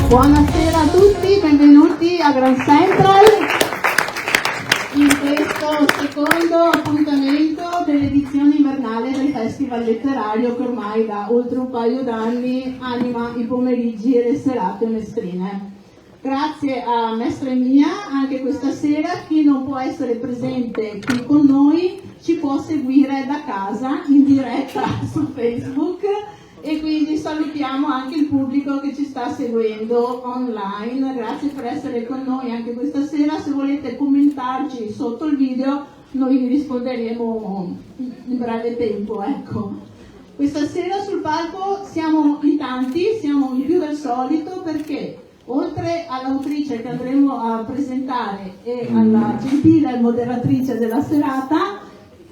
Buonasera a tutti, benvenuti a Grand Central in questo secondo appuntamento dell'edizione invernale del Festival Letterario che ormai da oltre un paio d'anni anima i pomeriggi e le serate mestrine. Grazie a Mestre Mia, anche questa sera chi non può essere presente qui con noi ci può seguire da casa in diretta su Facebook. E quindi salutiamo anche il pubblico che ci sta seguendo online, grazie per essere con noi anche questa sera. Se volete commentarci sotto il video noi vi risponderemo in breve tempo, ecco. Questa sera sul palco siamo in tanti, siamo in più del solito perché oltre all'autrice che andremo a presentare e alla gentile moderatrice della serata,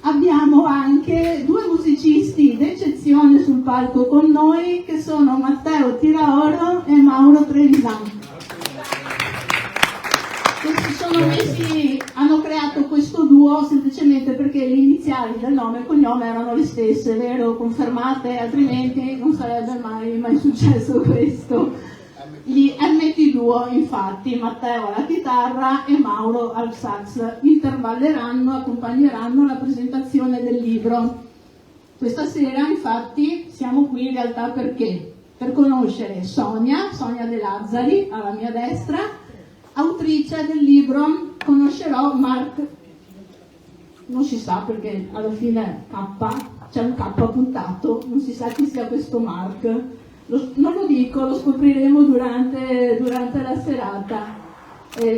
abbiamo anche due musicisti d'eccezione sul palco con noi che sono Matteo Tiraoro e Mauro Trevisan. Hanno creato questo duo semplicemente perché le iniziali del nome e cognome erano le stesse, vero? Confermate, altrimenti non sarebbe mai successo questo. Gli MT Duo, infatti, Matteo alla chitarra e Mauro al sax, intervalleranno, accompagneranno la presentazione del libro. Questa sera, infatti, siamo qui in realtà perché? Per conoscere Sonia De Lazzari, alla mia destra, autrice del libro. Conoscerò Mark, non si sa perché alla fine c'è un K puntato, non si sa chi sia questo Mark. Non lo dico, lo scopriremo durante la serata.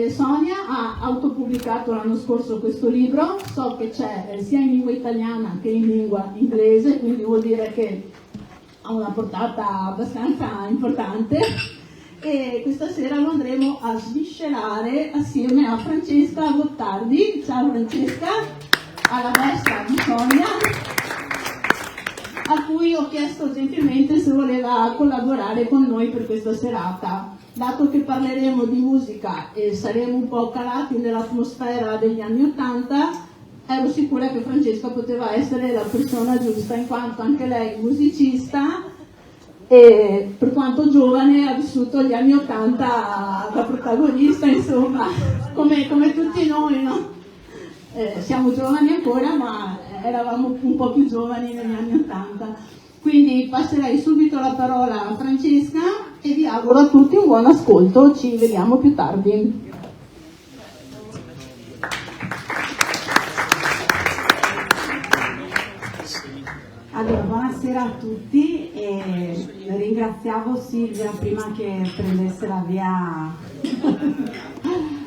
Sonia ha autopubblicato l'anno scorso questo libro, so che c'è sia in lingua italiana che in lingua inglese, quindi vuol dire che ha una portata abbastanza importante e questa sera lo andremo a sviscerare assieme a Francesca Gottardi. Ciao Francesca, alla destra di Sonia, a cui ho chiesto gentilmente se voleva collaborare con noi per questa serata. Dato che parleremo di musica e saremo un po' calati nell'atmosfera degli anni '80, ero sicura che Francesca poteva essere la persona giusta, in quanto anche lei è musicista e per quanto giovane ha vissuto gli anni '80 da protagonista, insomma, come tutti noi, no? Siamo giovani ancora, ma eravamo un po' più giovani negli anni '80. Quindi passerei subito la parola a Francesca e vi auguro a tutti un buon ascolto. Ci vediamo più tardi. Allora, buonasera a tutti e ringraziavo Silvia prima che prendesse la via.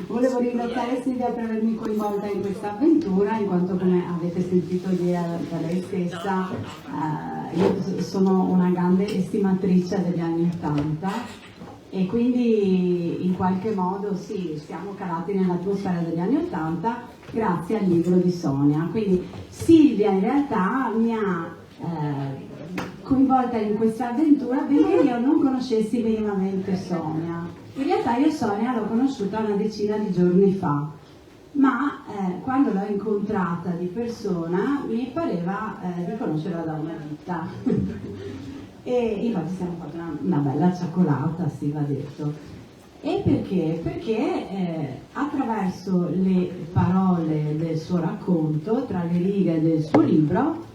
Volevo ringraziare Silvia per avermi coinvolta in questa avventura, in quanto, come avete sentito dire da lei stessa, io sono una grande estimatrice degli anni '80 e quindi in qualche modo sì, siamo calati nell'atmosfera degli anni '80 grazie al libro di Sonia. Quindi Silvia in realtà mi ha coinvolta in questa avventura perché io non conoscessi minimamente Sonia. In realtà io Sonia l'ho conosciuta una decina di giorni fa, ma quando l'ho incontrata di persona mi pareva di conoscerla da una vita. E infatti siamo fatti una bella ciaccolata, si va detto. E perché? Perché attraverso le parole del suo racconto, tra le righe del suo libro,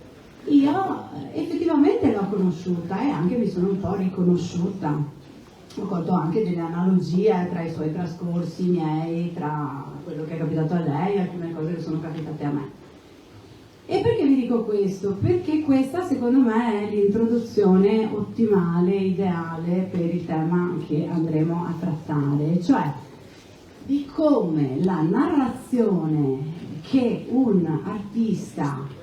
io effettivamente l'ho conosciuta e anche mi sono un po' riconosciuta. Ho colto anche delle analogie tra i suoi trascorsi miei, tra quello che è capitato a lei e alcune cose che sono capitate a me. E perché vi dico questo? Perché questa secondo me è l'introduzione ottimale, ideale per il tema che andremo a trattare, cioè di come la narrazione che un artista,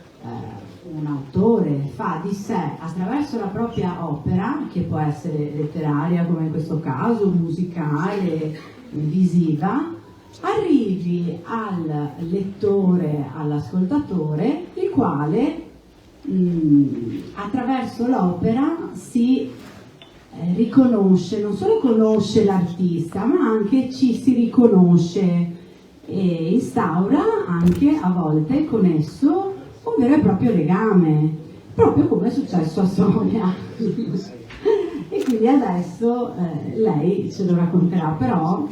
un autore fa di sé attraverso la propria opera, che può essere letteraria come in questo caso, musicale, visiva, arrivi al lettore, all'ascoltatore, il quale attraverso l'opera si riconosce, non solo conosce l'artista, ma anche ci si riconosce e instaura anche a volte con esso un vero e proprio legame, proprio come è successo a Sonia. E quindi adesso lei ce lo racconterà, però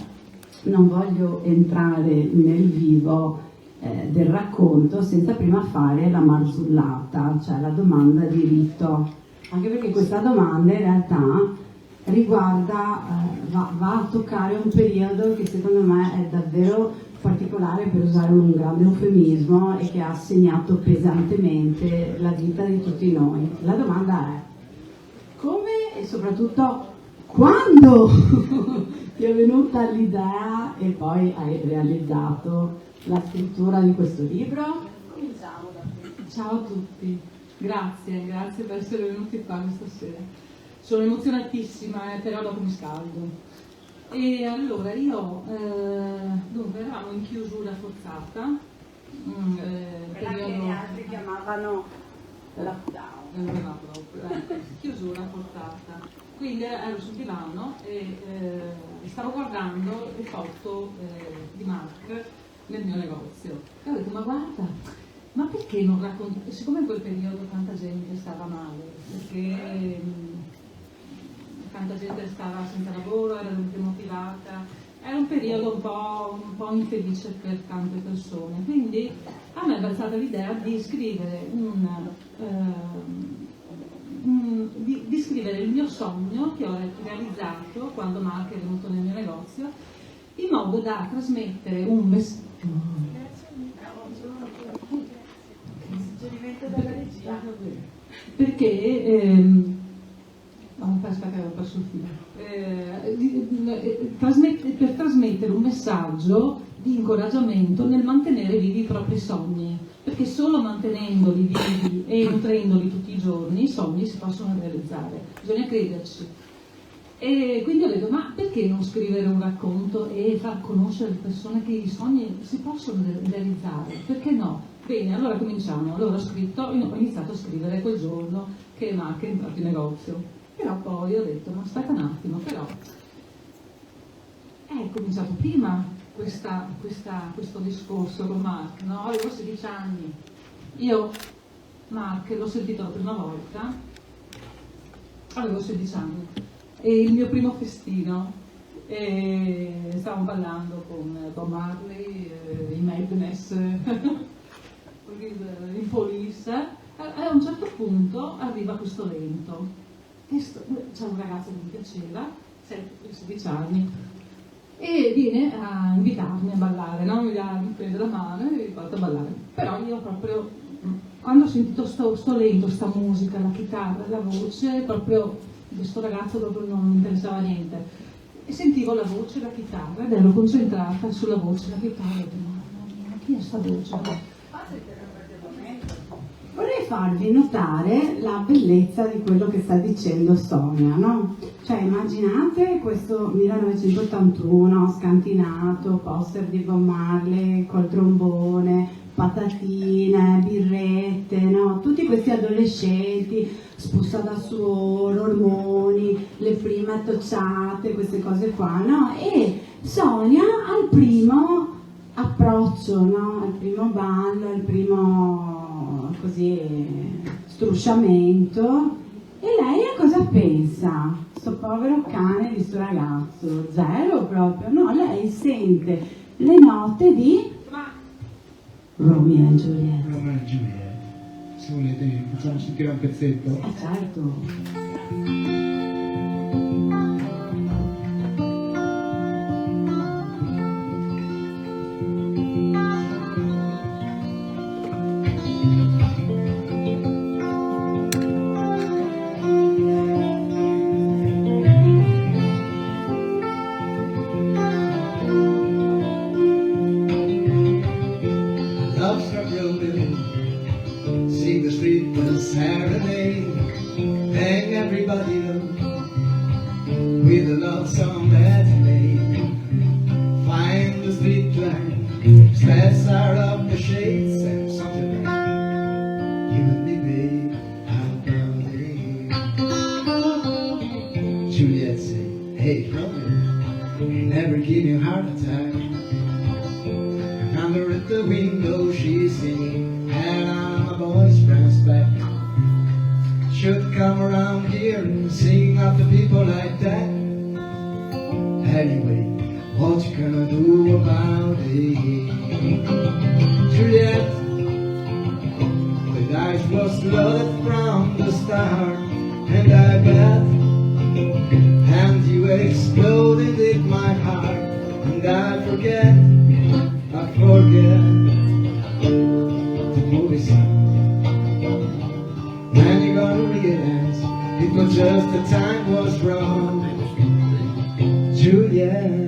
non voglio entrare nel vivo del racconto senza prima fare la marzullata, cioè la domanda di rito, anche perché questa domanda in realtà riguarda, va a toccare un periodo che secondo me è davvero particolare, per usare un grande eufemismo, e che ha segnato pesantemente la vita di tutti noi. La domanda è: come e soprattutto quando ti è venuta l'idea e poi hai realizzato la scrittura di questo libro? Cominciamo da qui. Ciao a tutti, grazie per essere venuti qua questa sera. Sono emozionatissima, però dopo mi scaldo. E allora io, dunque, eravamo in chiusura forzata, Quella che gli altri chiamavano lockdown. Chiusura forzata. Quindi ero sul divano e stavo guardando le foto di Mark nel mio negozio. E ho detto, ma guarda, ma perché non racconto? Siccome in quel periodo tanta gente stava male, perché tanta gente stava senza lavoro, era demotivata, era un periodo un po' infelice per tante persone, quindi a me è balzata l'idea di scrivere di scrivere il mio sogno che ho realizzato quando Mark è venuto nel mio negozio, in modo da trasmettere un messaggio. Perché aspetta, avevo perso il filo. Per trasmettere un messaggio di incoraggiamento nel mantenere vivi i propri sogni, perché solo mantenendoli vivi e nutrendoli tutti i giorni i sogni si possono realizzare, bisogna crederci. E quindi ho detto, ma perché non scrivere un racconto e far conoscere alle persone che i sogni si possono realizzare? Perché no? Bene, allora cominciamo. Allora ho iniziato a scrivere quel giorno che Mark è entrato in negozio. Però poi ho detto, ma aspetta un attimo, però è cominciato prima questo discorso con Mark, no? Avevo 16 anni. Io Mark l'ho sentito la prima volta, avevo 16 anni. E il mio primo festino, e stavamo ballando con Bob Marley, i Madness, in Police, e a un certo punto arriva questo lento, c'è un ragazzo che mi piaceva, 16 anni, e viene a invitarmi a ballare, no? Mi prende la mano e mi porta a ballare. Però io proprio, quando ho sentito sto lento, sta musica, la chitarra, la voce, proprio questo ragazzo proprio non mi interessava niente, e sentivo la voce e la chitarra ed ero concentrata sulla voce e la chitarra e ho detto, mamma mia, chi è sta voce? Vorrei farvi notare la bellezza di quello che sta dicendo Sonia, no? Cioè immaginate questo 1981 scantinato, poster di Bob Marley col trombone, patatine, birrette, no? Tutti questi adolescenti, spuzza da suolo, ormoni, le prime tocciate, queste cose qua, no? E Sonia al primo approccio, no? Al primo ballo, al primo così strusciamento, e lei a cosa pensa? Sto povero cane di sto ragazzo, zero proprio, no? Lei sente le note di Romeo e Juliet. Romeo e Juliet. Se volete facciamo sentire un pezzetto. Certo. Juliet said, hey Romeo, never give you a heart attack. I found her at the window, she's singing, had on my boyfriend's back. should come around here and sing after people like that. Anyway, what you gonna do about it? Juliet, with eyes was flooded from the start, and I bet, and you exploded in my heart, and I forget the movie song. And you're gonna realize it was just the time was wrong, Juliet.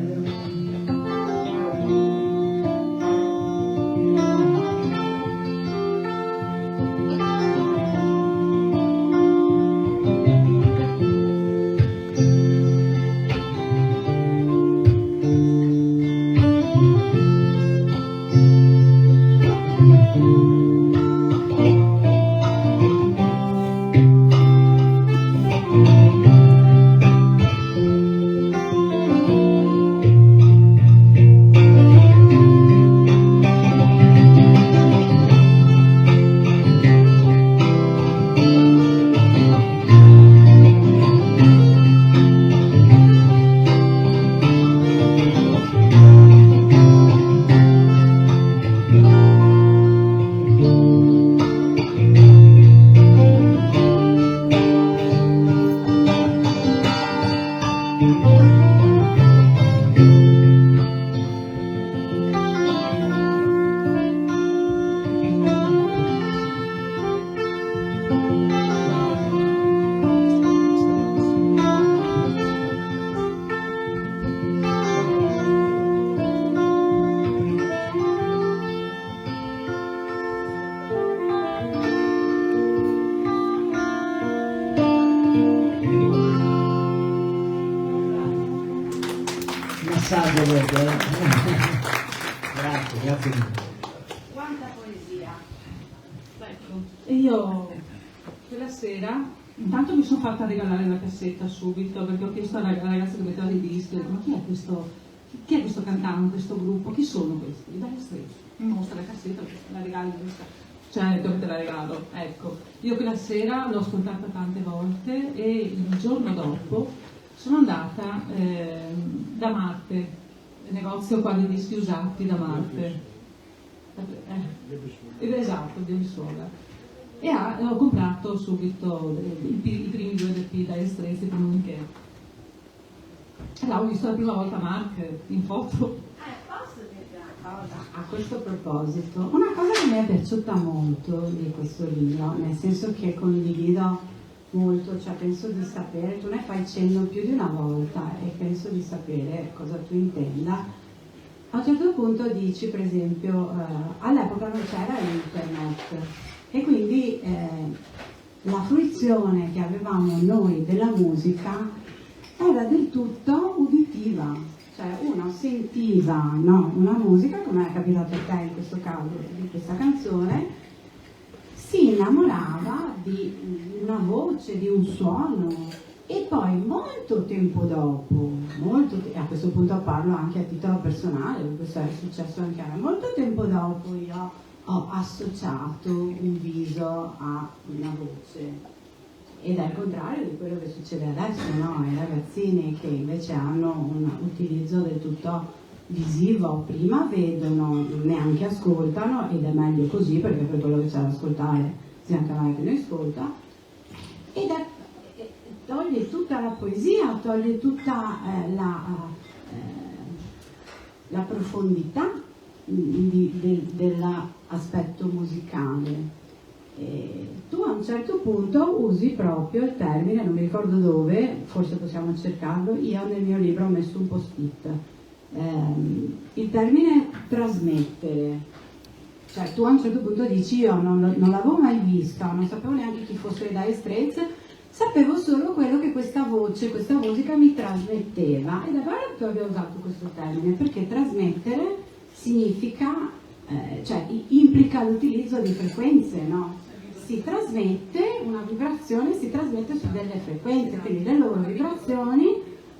Massaggio proprio, grazie, grazie mille. Quanta poesia! Ecco, e io quella sera intanto mi sono fatta regalare la cassetta subito, perché ho chiesto alla ragazza che metteva i dischi, ma chi è questo cantante, questo gruppo, chi sono questi? Dire Straits. Mi mostra la cassetta, la regali questa. Certo che te la regalo, ecco. Io quella sera l'ho ascoltata tante volte e il giorno dopo sono andata da Marte, il negozio qua di dischi usati da Marte. Esatto, di Risuola. E ho comprato subito i primi 2 LP da Straits, che l'ho visto la prima volta Mark in foto. Posso dire una cosa a questo proposito? Una cosa che mi è piaciuta molto di questo libro, nel senso che condivido molto, cioè penso di sapere, tu ne fai cenno più di una volta e penso di sapere cosa tu intenda. A un certo punto dici, per esempio, all'epoca non c'era internet e quindi la fruizione che avevamo noi della musica era del tutto uditiva, cioè uno sentiva, no, una musica, come è capitato a te in questo caso di questa canzone, si innamorava di una voce, di un suono, e poi molto tempo dopo, a questo punto parlo anche a titolo personale, questo è successo anche a me, molto tempo dopo io ho associato un viso a una voce, ed è il contrario di quello che succede adesso, no? I ragazzini che invece hanno un utilizzo del tutto visivo, prima vedono, neanche ascoltano, ed è meglio così perché per quello che c'è da ascoltare sia anche a me che ne ascolta, ed toglie tutta la poesia, toglie tutta la profondità dell'aspetto musicale. Tu a un certo punto usi proprio il termine, non mi ricordo dove, forse possiamo cercarlo, io nel mio libro ho messo un post-it, il termine trasmettere, cioè tu a un certo punto dici io non l'avevo mai vista, non sapevo neanche chi fosse Dire Straits, sapevo solo quello che questa voce, questa musica mi trasmetteva, ed è vero che tu abbia usato questo termine, perché trasmettere significa, cioè implica l'utilizzo di frequenze, no? Si trasmette una vibrazione, si trasmette su delle frequenze, quindi le loro vibrazioni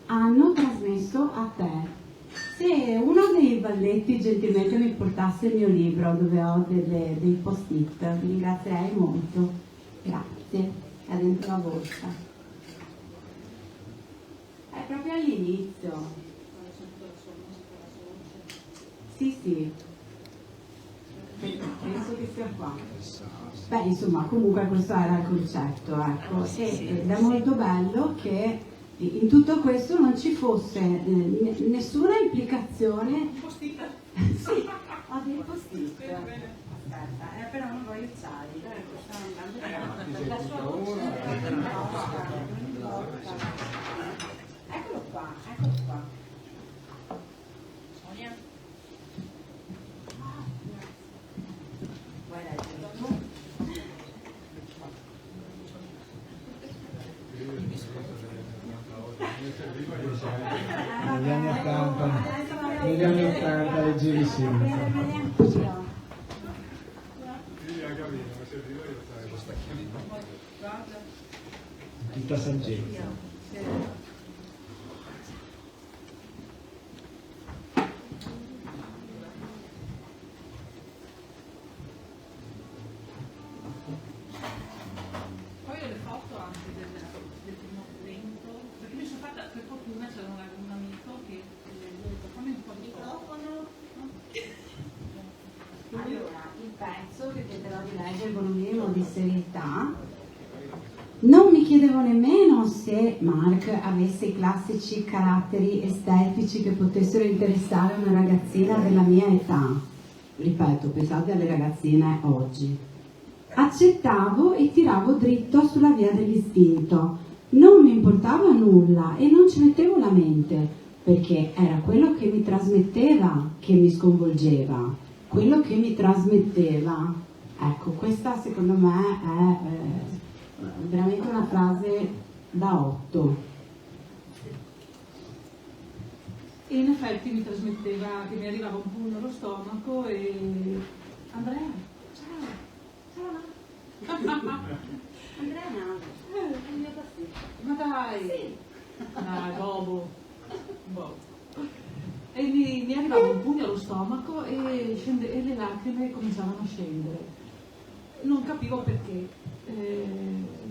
hanno trasmesso a te. Se uno dei balletti gentilmente mi portasse il mio libro dove ho dei post-it, vi ringrazierei molto. Grazie. è dentro la borsa. È proprio all'inizio. Sì, sì. Penso che sia qua. Beh, insomma, comunque questo era il concetto, ecco. Ed è molto bello che in tutto questo non ci fosse nessuna implicazione. Postita. Sì, ho dei post-it. Aspetta, però non voglio usarli. La sua voce eccolo qua, eccolo qua. Sonia? Vuoi leggerlo tu? Negli anni 80 leggevi sempre. Tutta saggezza. Poi ho le foto anche del primo evento, perché mi sono fatta, per fortuna c'era un amico che mi ha detto fammi un po' di microfono. Allora, il pezzo che tenterò di leggere con un minimo di serietà. Non mi chiedevo nemmeno se Mark avesse i classici caratteri estetici che potessero interessare una ragazzina della mia età. Ripeto, pensate alle ragazzine oggi. Accettavo e tiravo dritto sulla via dell'istinto. Non mi importava nulla e non ci mettevo la mente, perché era quello che mi trasmetteva che mi sconvolgeva, quello che mi trasmetteva. Ecco, questa secondo me è veramente una frase da 8. E in effetti mi trasmetteva che mi arrivava un pugno allo stomaco e Andrea, ciao, Andrea Nave, è il mio pasticcio. ma dai, Sì. dai, Bobo. E mi arrivava un pugno allo stomaco e le lacrime cominciavano a scendere. Non capivo perché,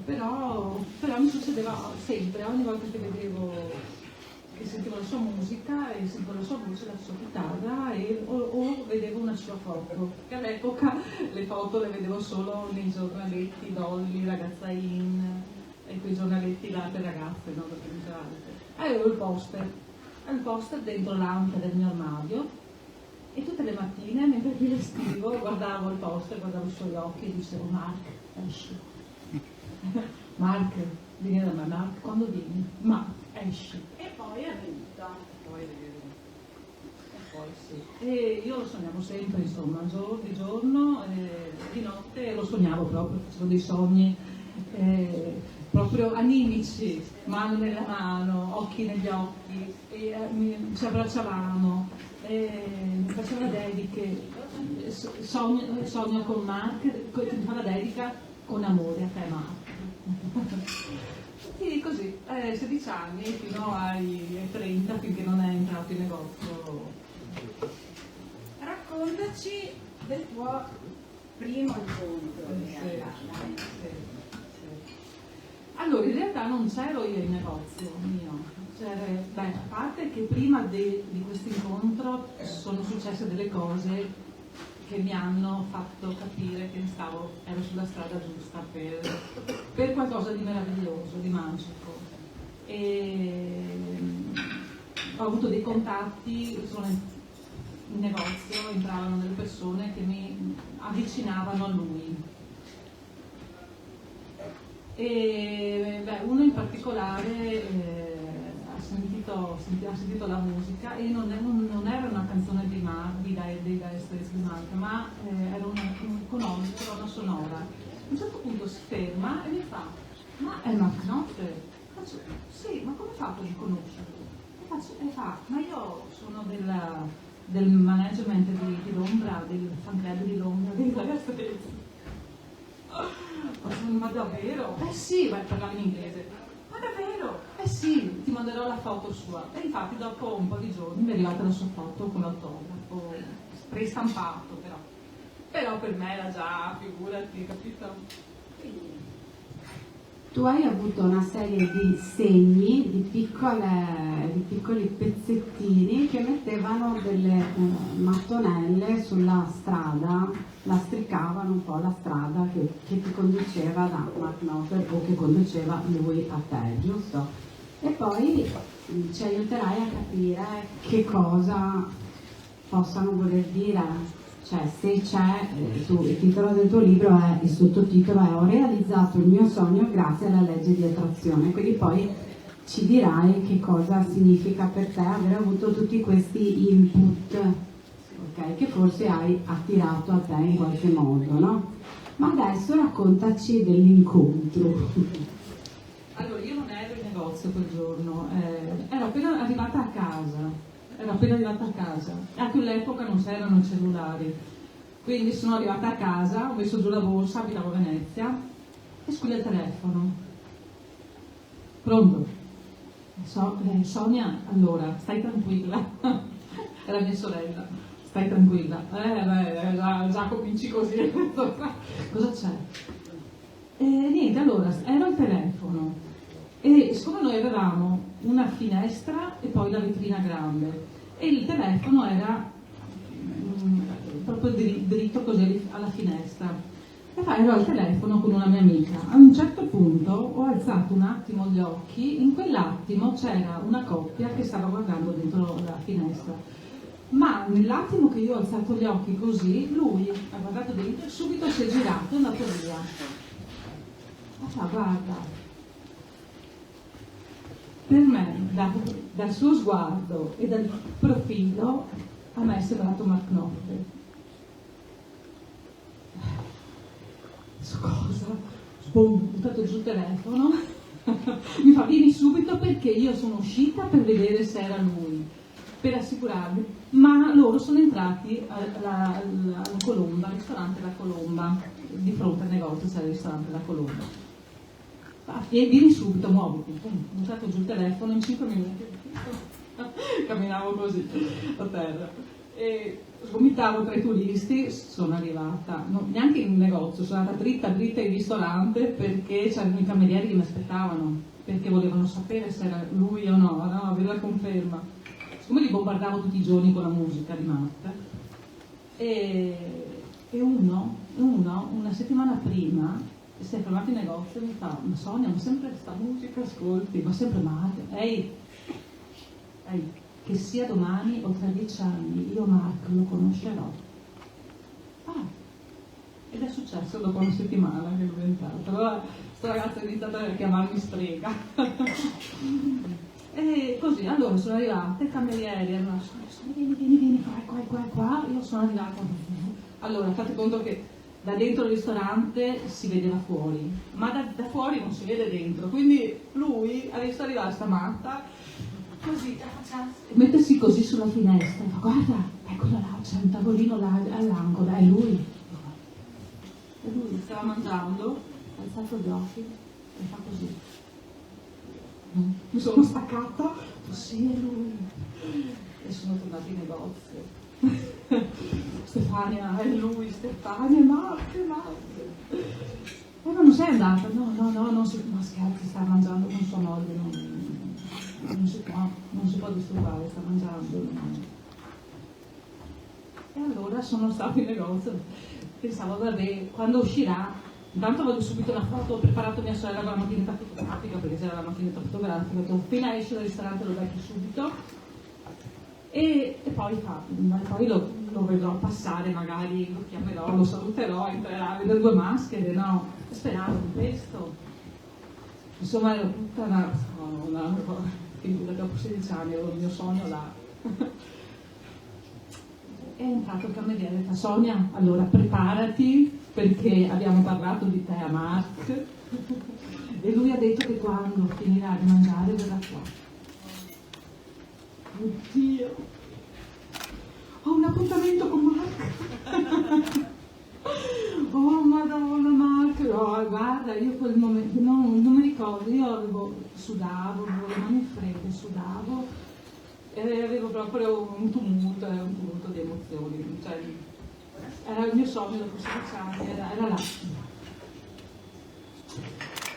però mi succedeva sempre, ogni volta che vedevo, che sentivo la sua musica e sentivo la sua voce, la sua chitarra o vedevo una sua foto, che all'epoca le foto le vedevo solo nei giornaletti Dolly, Ragazza In e quei giornaletti là per ragazze, no? Avevo il poster dentro l'anca del mio armadio e tutte le mattine mentre mi vestivo guardavo il poster, guardavo i suoi occhi e dicevo Mark, esci. Mark, vieni da me, Mark, quando vieni? Mark, esci. E poi è venuto. Poi sì. E io lo sognavo sempre, insomma, di giorno, di notte lo sognavo proprio, facevo dei sogni proprio animici, mano nella mano, occhi negli occhi, ci abbracciavamo, mi faceva dediche, sogno con Mark, mi fa la dedica con amore a te Mark. E così, 16 anni fino ai 30, finché non è entrato in negozio. Raccontaci del tuo primo incontro. Allora, in realtà non c'ero io in negozio mio. A parte che prima di questo incontro sono successe delle cose che mi hanno fatto capire che ero sulla strada giusta per qualcosa di meraviglioso, di magico. E ho avuto dei contatti, sono in negozio, entravano delle persone che mi avvicinavano a lui. E uno in particolare ha sentito la musica e non era una canzone dei Dire Straits di Mark, ma era un colonna sonora. A un certo punto si ferma e mi fa: ma è Mark Knopfler? Faccio: sì, ma come hai fatto a riconoscerlo? E fa: ma io sono del management di Londra, del fan club di Londra, dei Dire Straits. Ma davvero? Eh sì, parlava in inglese. Ma davvero? Eh sì, ti manderò la foto sua. E infatti dopo un po' di giorni mi è arrivata la sua foto con l'autografo, prestampato però per me era già, figurati, capito? tu hai avuto una serie di segni, di piccoli pezzettini che mettevano delle mattonelle sulla strada, lastricavano un po' la strada che ti conduceva da Mark Knopfler o che conduceva lui a te, giusto? E poi ci aiuterai a capire che cosa possano voler dire. Cioè, se c'è, il titolo del tuo libro è, il sottotitolo è Ho realizzato il mio sogno grazie alla legge di attrazione, quindi poi ci dirai che cosa significa per te aver avuto tutti questi input, okay, che forse hai attirato a te in qualche modo, no? Ma adesso raccontaci dell'incontro. Allora, io non ero in negozio quel giorno, ero appena arrivata a casa. A quell'epoca non c'erano i cellulari, quindi sono arrivata a casa, ho messo giù la borsa, abitavo a Venezia e squilla il telefono. Pronto? Sonia, allora, stai tranquilla. Era mia sorella, stai tranquilla. Già cominci così. Cosa c'è? Niente, allora, ero al telefono. E siccome noi avevamo una finestra e poi la vetrina grande e il telefono era proprio dritto così alla finestra, e ero al telefono con una mia amica. A un certo punto ho alzato un attimo gli occhi, in quell'attimo c'era una coppia che stava guardando dentro la finestra, ma nell'attimo che io ho alzato gli occhi così, lui ha guardato dentro e subito si è girato e è andato via. Ma guarda, per me, dal suo sguardo e dal profilo, a me è sembrato Mark Knopfler. Cosa? Boom, ho buttato giù il telefono. Mi fa, vieni subito perché io sono uscita per vedere se era lui, per assicurarmi. Ma loro sono entrati alla Colomba, al ristorante La Colomba. Di fronte al negozio c'era il ristorante La Colomba. E vieni subito, muoviti. Ho buttato giù il telefono in 5 minuti. Camminavo così a terra e sgomitavo tra i turisti. Sono arrivata, neanche in negozio, sono andata dritta in ristorante perché c'erano i camerieri che mi aspettavano, perché volevano sapere se era lui o no, avere la conferma. Siccome li bombardavo tutti i giorni con la musica di Mark, e uno una settimana prima si è fermato in negozio e mi fa, ma Sonia, ma sempre questa musica ascolti, ma sempre Mark. Ehi, che sia domani o tra 10 anni, io Mark lo conoscerò. Ed è successo dopo una settimana che è diventato. Allora questa ragazza è iniziata a chiamarmi strega. E così, allora sono arrivate, i camerieri erano, vieni, qua, io sono arrivata. Allora, fate conto che da dentro il ristorante si vedeva fuori, ma da fuori non si vede dentro, quindi lui adesso arriva sta matta, così, mettersi così sulla finestra, fa, guarda, eccolo là, c'è un tavolino là all'angolo, è lui. E lui stava mangiando, ha alzato gli occhi e fa così. Mi sono staccata, sì, è lui. E sono tornata in negozio. Stefania, è lui, Stefania, Mark. Ma non sei andata? No, non si, ma scherzi, sta mangiando con sua moglie, non si può disturbare, sta mangiando. E allora sono stata in negozio, pensavo, vabbè, quando uscirà, intanto voglio subito una foto, ho preparato mia sorella con la macchinetta fotografica, perché c'era la macchinetta fotografica, ho detto, appena esce dal ristorante lo becco subito. E poi lo vedrò passare, magari lo chiamerò, lo saluterò, entrerà a vedere due maschere, no? Speravo di questo. Insomma, ero tutta una figura, dopo 16 anni, ero il mio sogno là. È entrato il cameriere e ha detto, Sonia, allora preparati perché abbiamo parlato di te a Mark e lui ha detto che quando finirà di mangiare verrà qua. Oddio, ho un appuntamento con Mark. Oh madonna Mark, oh, guarda, io quel momento non mi ricordo, io sudavo, avevo le mani fredde, sudavo e avevo proprio un tumulto di emozioni, cioè, era il mio sogno dopo 16 anni, era là.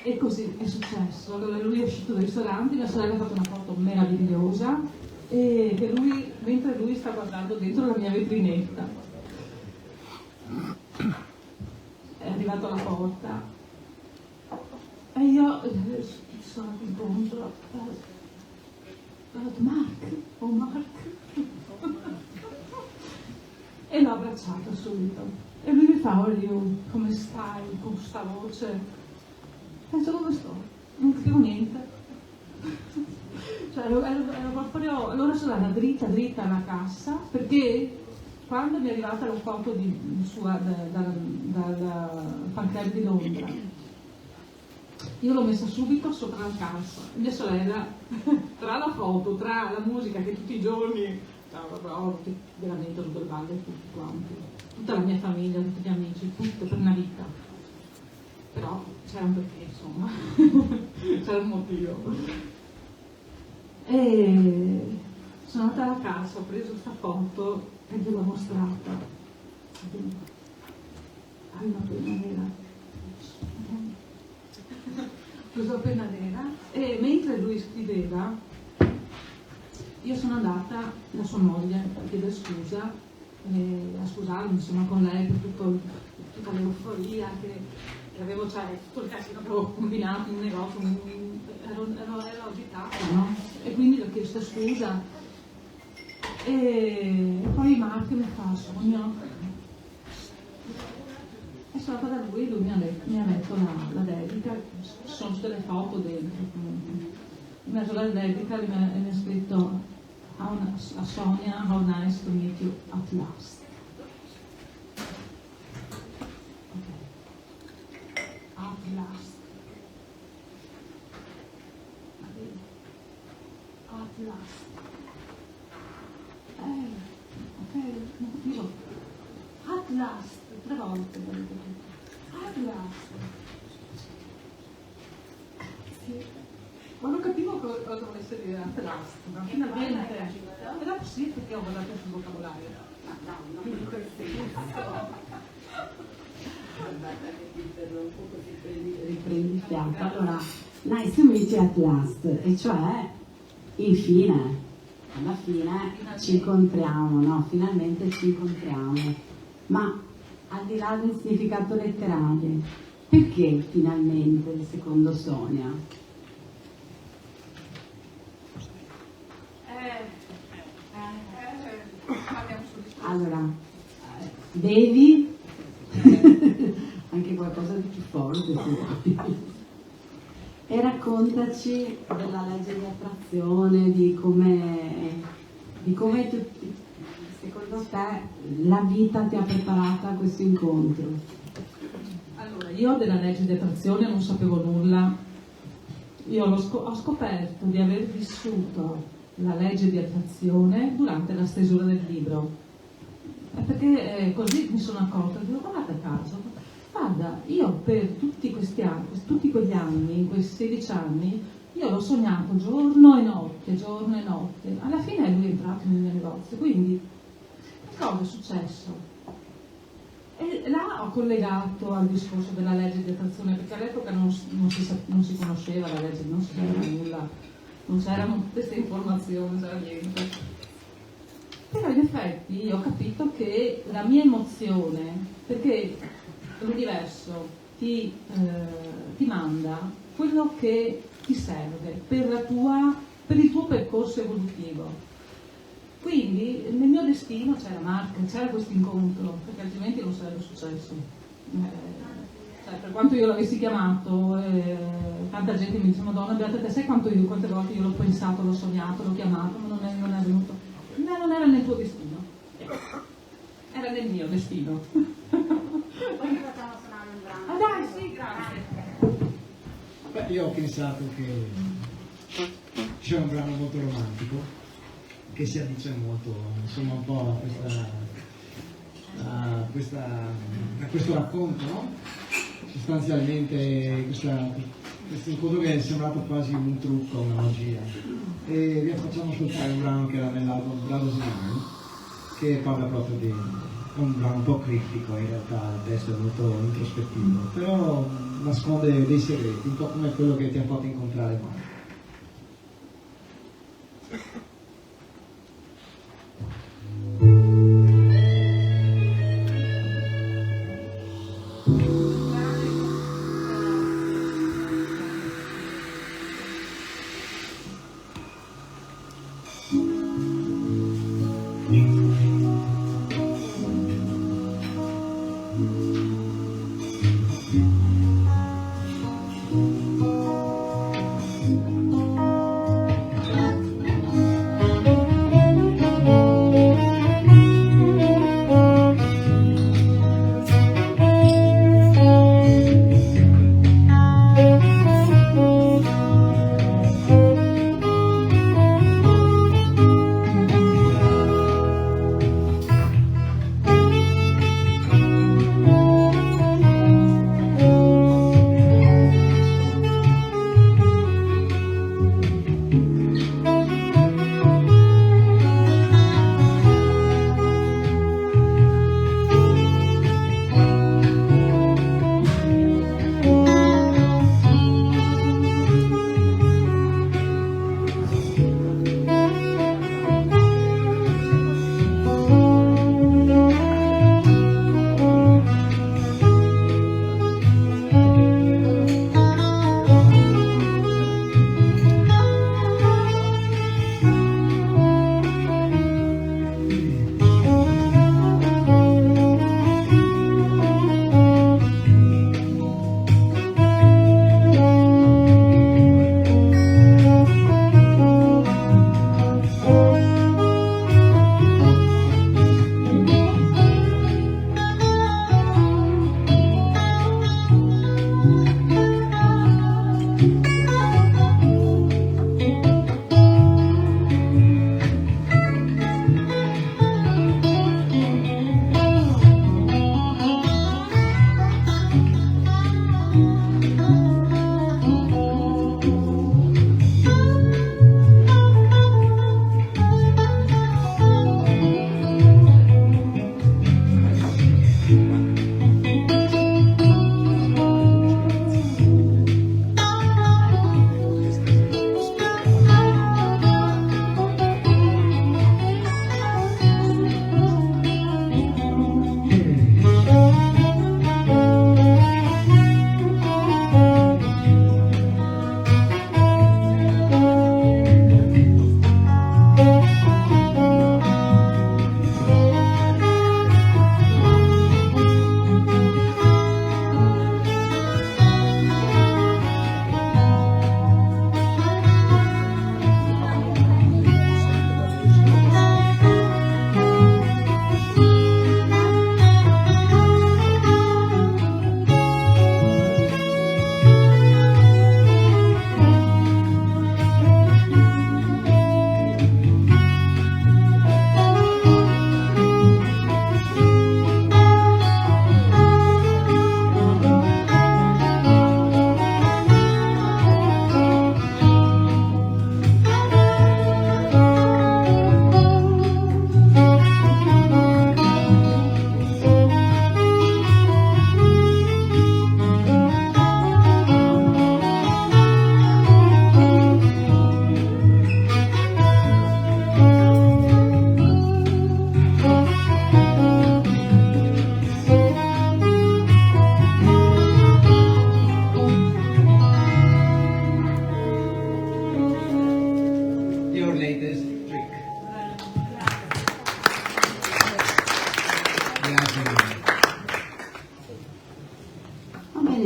E così è successo. Allora lui è uscito dai ristoranti, la sorella ha fatto una foto meravigliosa e che lui, mentre lui sta guardando dentro la mia vetrinetta. È arrivato alla porta e io sono andato incontro. Ho detto Mark. E l'ho abbracciato subito. E lui mi fa, come stai? Con questa voce. Penso dove sto? Non capivo niente. Cioè, ero proprio. Allora sono andata dritta alla cassa, perché quando mi è arrivata la foto sua dal fan club di Londra, io l'ho messa subito sopra la cassa. Mia sorella, tra la foto, tra la musica che tutti i giorni, veramente tutto il ballo, tutti quanti, tutta la mia famiglia, tutti gli amici, tutto per una vita. Però c'era un perché, insomma, c'era un motivo. E sono andata alla cassa, ho preso questa foto e gliel'ho mostrata. Hai una penna nera? Ho preso la penna nera e mentre lui scriveva io sono andata da sua moglie a chiedere scusa, a scusarmi insomma con lei per tutta l'euforia che avevo, cioè tutto il casino che avevo combinato in un negozio, ero agitata, no? E quindi le ho chiesto scusa. E poi Mark mi fa sogno. E sono andata da lui mi ha letto la dedica, ci sono tutte le foto dentro comunque. Mi ha letto la dedica e mi ha scritto a Sonia, how nice to meet you at last. At last. At last. Ok, non capivo. At last, 3 volte. At last. Sì. Ma non capivo cosa volesse dire at last, ma finalmente. Era così perché ho guardato sul vocabolario. No, non in quel senso. Guardate che ti interrompo così riprendi fiato. Allora, nice to meet you at last, e cioè, infine, alla fine ci incontriamo, no? Finalmente ci incontriamo. Ma al di là del significato letterario, perché finalmente, secondo Sonia? Allora, devi anche qualcosa di più forte e raccontaci della legge di attrazione, di come secondo te la vita ti ha preparata a questo incontro. Allora, io della legge di attrazione non sapevo nulla. Io ho scoperto di aver vissuto la legge di attrazione durante la stesura del libro. Perché così mi sono accorta, dico, guarda caso, guarda, io per tutti quegli anni, in quei 16 anni, io l'ho sognato giorno e notte, alla fine lui è entrato nel mio negozio, quindi che cosa è successo? E là ho collegato al discorso della legge di attrazione, perché all'epoca non si conosceva la legge, non si sapeva nulla, non c'erano tutte queste informazioni, non c'era niente. Però in effetti ho capito che la mia emozione, perché l'universo ti manda quello che ti serve per il tuo percorso evolutivo. Quindi nel mio destino c'era Mark, c'era questo incontro, perché altrimenti non sarebbe successo. Cioè, per quanto io l'avessi chiamato, tanta gente mi dice, Madonna, beata te, sai quante volte io l'ho pensato, l'ho sognato, l'ho chiamato, ma non è venuto. No, non era nel tuo destino, era nel mio destino. Ah dai, sì, grazie. Beh, io ho pensato che c'è un brano molto romantico che si addice molto, insomma, un po' a questo racconto, no? Sostanzialmente questo incontro che è sembrato quasi un trucco, una magia. E vi facciamo ascoltare un brano che era nell'album Brothers in Arms, che parla proprio un brano un po' criptico, in realtà il testo è molto introspettivo, però nasconde dei segreti, un po' come quello che ti ha fatto incontrare Marco.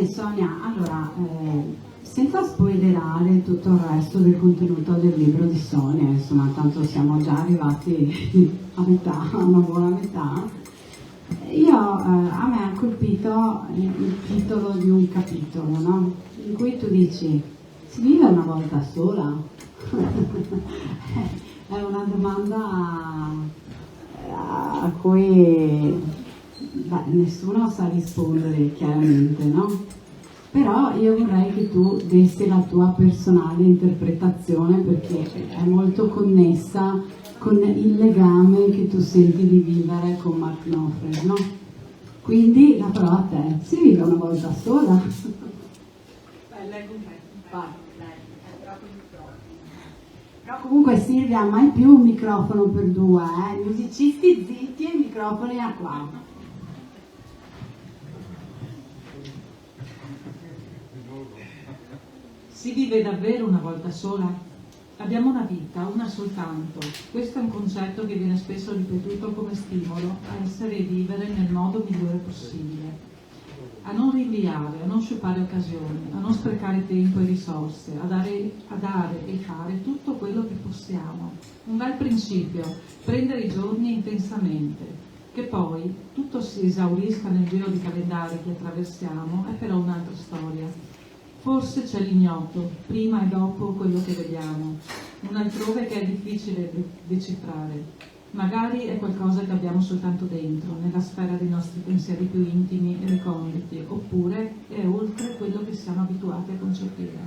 Sonia, allora, senza spoilerare tutto il resto del contenuto del libro di Sonia, insomma, tanto siamo già arrivati a metà, a una buona metà, a me ha colpito il titolo di un capitolo, no? In cui tu dici, si vive una volta sola? È una domanda a cui nessuno sa rispondere chiaramente, no? Però io vorrei che tu dessi la tua personale interpretazione, perché è molto connessa con il legame che tu senti di vivere con Mark Knopfler, no? Quindi la parola a te. Si vive una volta sola. Però comunque Silvia, mai più un microfono per due, musicisti zitti e microfoni a qua. Si vive davvero una volta sola? Abbiamo una vita, una soltanto. Questo è un concetto che viene spesso ripetuto come stimolo a essere e vivere nel modo migliore possibile. A non rinviare, a non sciupare occasioni, a non sprecare tempo e risorse, a dare e fare tutto quello che possiamo. Un bel principio, prendere i giorni intensamente. Che poi tutto si esaurisca nel giro di calendari che attraversiamo è però un'altra storia. Forse c'è l'ignoto, prima e dopo quello che vediamo, un altrove che è difficile decifrare. Magari è qualcosa che abbiamo soltanto dentro, nella sfera dei nostri pensieri più intimi e reconditi, oppure è oltre quello che siamo abituati a concepire.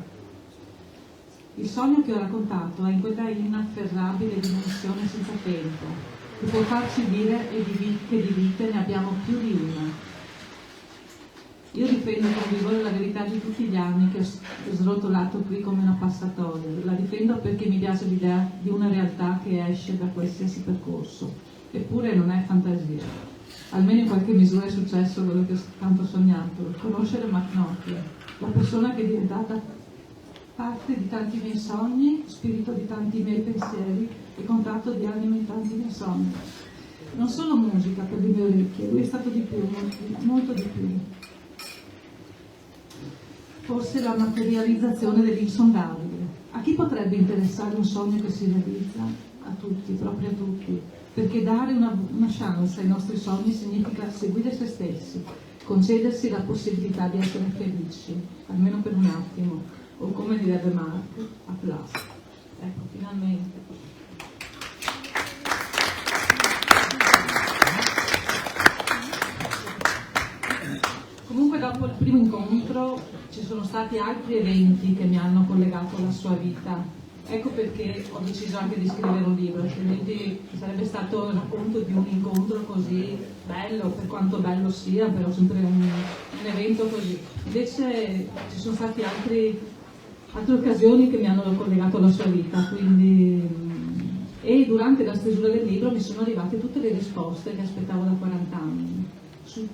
Il sogno che ho raccontato è in quella inafferrabile dimensione senza tempo, che può farci dire che di vite ne abbiamo più di una. Io difendo con vigore la verità di tutti gli anni che ho srotolato qui come una passatoia. La difendo perché mi piace l'idea di una realtà che esce da qualsiasi percorso. Eppure non è fantasia. Almeno in qualche misura è successo quello che ho tanto sognato. Conoscere Mark Knopfler, la persona che è diventata parte di tanti miei sogni, spirito di tanti miei pensieri e contatto di anime in tanti miei sogni. Non solo musica per le mie orecchie, lui è stato di più, molto di più. Forse la materializzazione dell'insondabile. A chi potrebbe interessare un sogno che si realizza? A tutti, proprio a tutti. Perché dare una chance ai nostri sogni significa seguire se stessi, concedersi la possibilità di essere felici, almeno per un attimo, o come direbbe Mark, a plus. Ecco, finalmente. Comunque dopo il primo incontro ci sono stati altri eventi che mi hanno collegato alla sua vita. Ecco perché ho deciso anche di scrivere un libro, altrimenti sarebbe stato il racconto di un incontro così bello, per quanto bello sia, però sempre un evento così. Invece ci sono state altre occasioni che mi hanno collegato alla sua vita, quindi... E durante la stesura del libro mi sono arrivate tutte le risposte che aspettavo da 40 anni, sul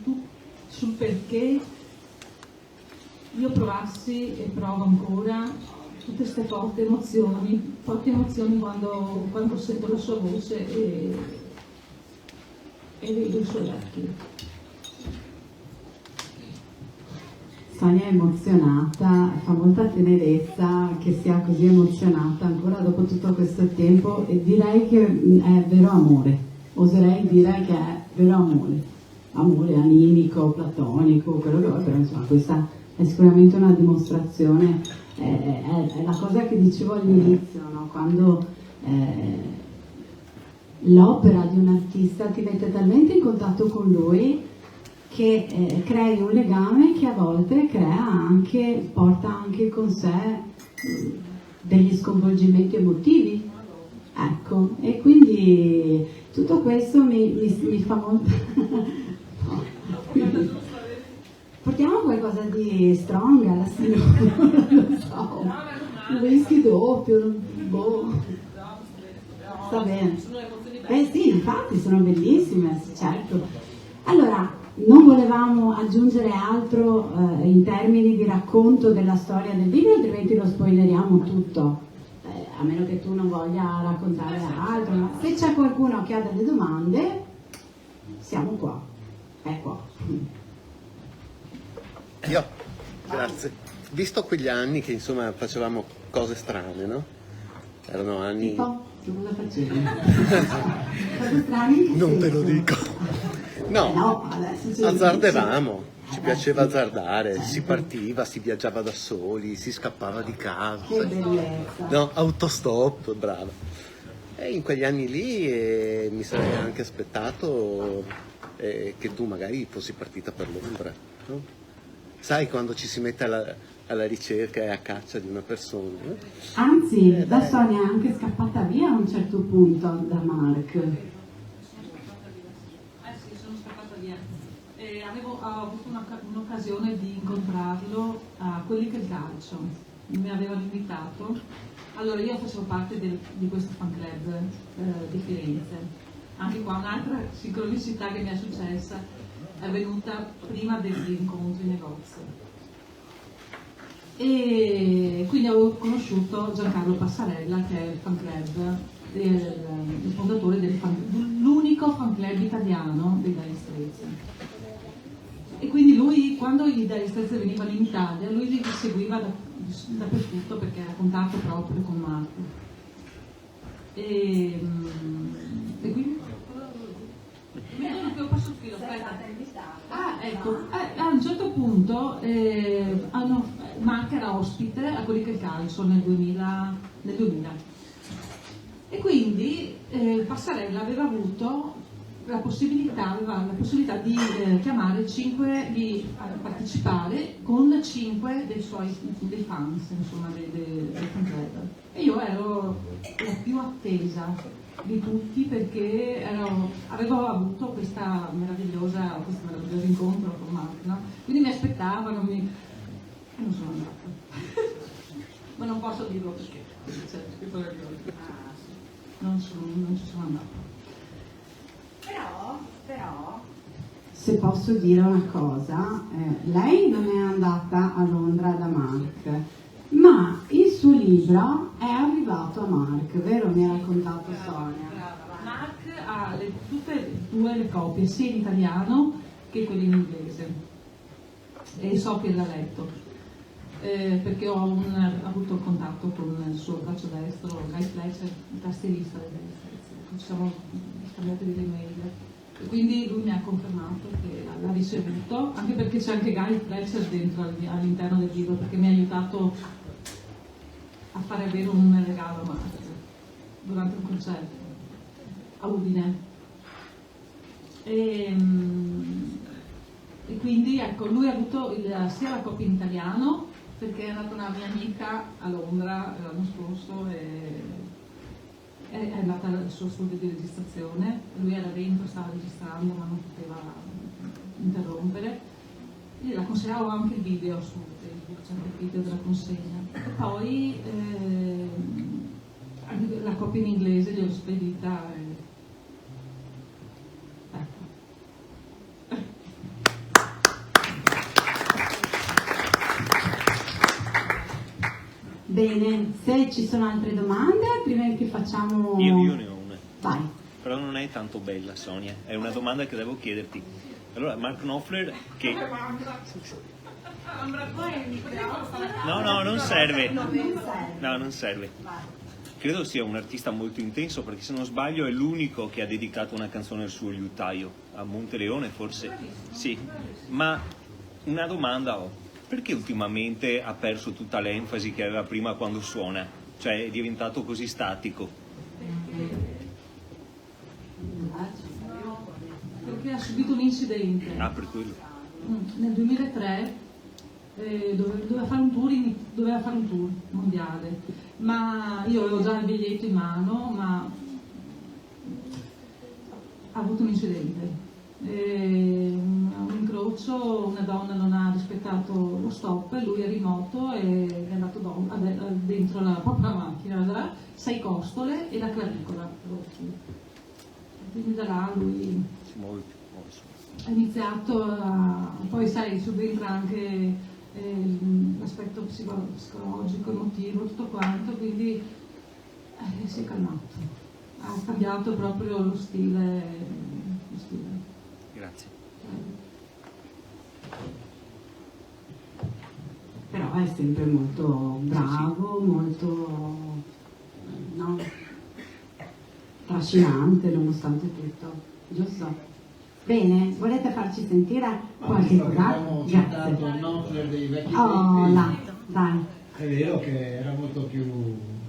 perché io provassi e provo ancora tutte queste forti emozioni quando sento la sua voce e vedo i suoi occhi. Sonia è emozionata, fa molta tenerezza che sia così emozionata ancora dopo tutto questo tempo e direi che è vero amore, oserei dire che è vero amore animico, platonico, quello che vuoi, però insomma questa è sicuramente una dimostrazione, è la cosa che dicevo all'inizio, no? Quando l'opera di un artista ti mette talmente in contatto con lui che crei un legame che a volte porta anche con sé degli sconvolgimenti emotivi, ecco, e quindi tutto questo mi fa molto... Portiamo qualcosa di strong alla fine, non lo so, un whisky doppio, boh, sta bene. Sì, infatti sono bellissime, certo. Allora, non volevamo aggiungere altro in termini di racconto della storia del libro, altrimenti lo spoileriamo tutto, a meno che tu non voglia raccontare altro, ma se c'è qualcuno che ha delle domande, siamo qua, è qua. Io, grazie. Visto quegli anni che insomma facevamo cose strane, no? Erano anni... Tipo, tu cosa facevi? Cose strane? Non te lo dico. No, azzardavamo, ci piaceva azzardare, si partiva, si viaggiava da soli, si scappava di casa. Che bellezza. No, autostop, brava. E in quegli anni lì mi sarei anche aspettato che tu magari fossi partita per Londra, no? Sai, quando ci si mette alla ricerca e a caccia di una persona. Anzi, la Sonia è anche scappata via a un certo punto da Mark. Sì, sono scappata via. Ho avuto un'occasione di incontrarlo a Quelli che calcio. Mi avevano invitato. Allora io facevo parte di questo fan club di Firenze. Anche qua un'altra sincronicità che mi è successa è venuta prima degli incontri in negozio. E quindi avevo conosciuto Giancarlo Passarella, che è il fan club, il fondatore dell'unico fan club italiano dei Dire Straits. E quindi lui, quando i Dire Straits venivano in Italia, lui li seguiva dappertutto perché era a contatto proprio con Marco. E quindi non più passo il filo, aspetta. Ecco, a un certo punto Mark era ospite a Quelli che calcio nel 2000. E quindi Passarella aveva avuto la possibilità di chiamare di partecipare con 5 dei fans, insomma, del fan club. E io ero la più attesa di tutti perché avevo avuto questo meraviglioso incontro con Mark, no? Quindi mi aspettavano, non sono andata. Ma non posso dirlo perché c'è scritto nel non ci sono andata. Però, se posso dire una cosa, lei non è andata a Londra da Mark, ma il suo libro è arrivato a Mark, vero? Mi ha raccontato Sonia. Mark ha tutte e due le copie, sia in italiano che quelle in inglese, e so che l'ha letto, perché ho avuto contatto con il suo braccio destro, Guy Fletcher, il tastierista del Dire Straits. Ci siamo scambiati delle mail. E quindi lui mi ha confermato che l'ha ricevuto, anche perché c'è anche Guy Fletcher dentro all'interno del libro, perché mi ha aiutato a fare avere un regalo a Mark durante un concerto a Udine. E quindi ecco, lui ha avuto sia la copia in italiano, perché è andata una mia amica a Londra l'anno scorso e è andata al suo studio di registrazione, lui era dentro, stava registrando ma non poteva interrompere, e la consigliavo anche il video su Facebook, c'è anche il video della consegna. E poi anche la copia in inglese gliel'ho spedita. Bene, se ci sono altre domande, prima che facciamo... Io ne ho una. Vai. Però non è tanto bella, Sonia. È una domanda che devo chiederti. Allora, Mark Knopfler, che... No, non serve. No, non serve. Credo sia un artista molto intenso, perché se non sbaglio è l'unico che ha dedicato una canzone al suo liutaio, a Monteleone forse. Sì, ma una domanda ho. Perché ultimamente ha perso tutta l'enfasi che aveva prima quando suona? Cioè è diventato così statico? Perché ha subito un incidente. Ah, per quello. Nel 2003 doveva fare un tour mondiale, ma io avevo già il biglietto in mano, ma ha avuto un incidente. Un incrocio, una donna non ha rispettato lo stop, lui è rimoto e è andato dentro la propria macchina, 6 costole e la clavicola. Quindi da là lui ha iniziato poi sai, subentra anche l'aspetto psicologico, emotivo, tutto quanto, quindi si è calmato, ha cambiato proprio lo stile. Grazie. Però è sempre molto bravo, molto no, trascinante nonostante tutto, giusto? Bene, volete farci sentire qualche cosa? Abbiamo citato il Knopfler dei vecchi Oh, tempi. là, dai. È vero che era molto più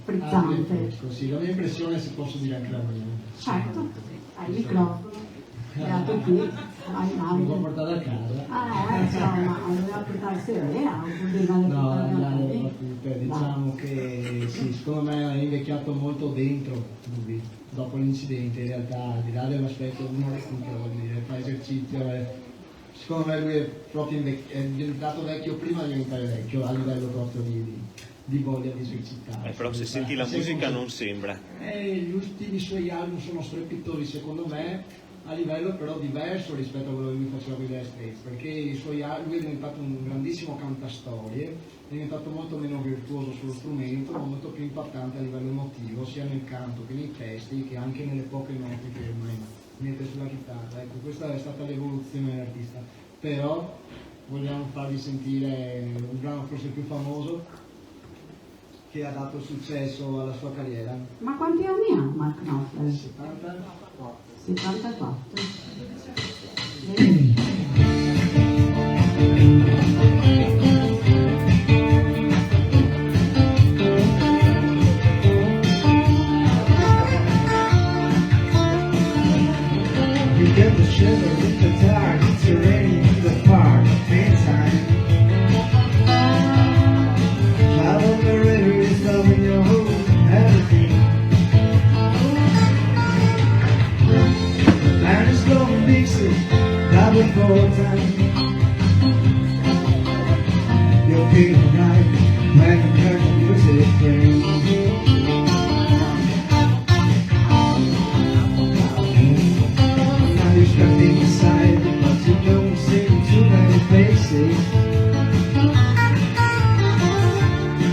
Frizzante. ampio, sì, la mia impressione, se posso dire anche la mia. Certo, hai il microfono. beato qui, Mi può portare a casa. insomma, doveva portarselo lì, ha un problema di No, portarlo a no, casa. battute, diciamo che sì, secondo me è invecchiato molto dentro lui, dopo l'incidente in realtà, al di là dell'aspetto uno recupero, vuol dire, fa esercizio, secondo me lui è proprio è diventato vecchio prima di diventare vecchio, a livello proprio di voglia di esercitare. Però se senti la musica non sembra. Gli ultimi suoi album sono strepitosi secondo me, a livello però diverso rispetto a quello che lui faceva con i Dire Straits, perché lui è diventato un grandissimo cantastorie, è diventato molto meno virtuoso sullo strumento, ma molto più impattante a livello emotivo, sia nel canto che nei testi, che anche nelle poche note che ormai mette sulla chitarra. Ecco, questa è stata l'evoluzione dell'artista. Però vogliamo farvi sentire un brano forse più famoso che ha dato successo alla sua carriera. Ma quanti anni ha Mark Knopfler? 74. 74. You get the shiver with the dark, it's raining in the park, meantime. Cloud on the river is loving your whole everything. And it's going mixing, double four time. You're feeling right when you heard the music ring. You're stuck inside, but you don't see too many faces.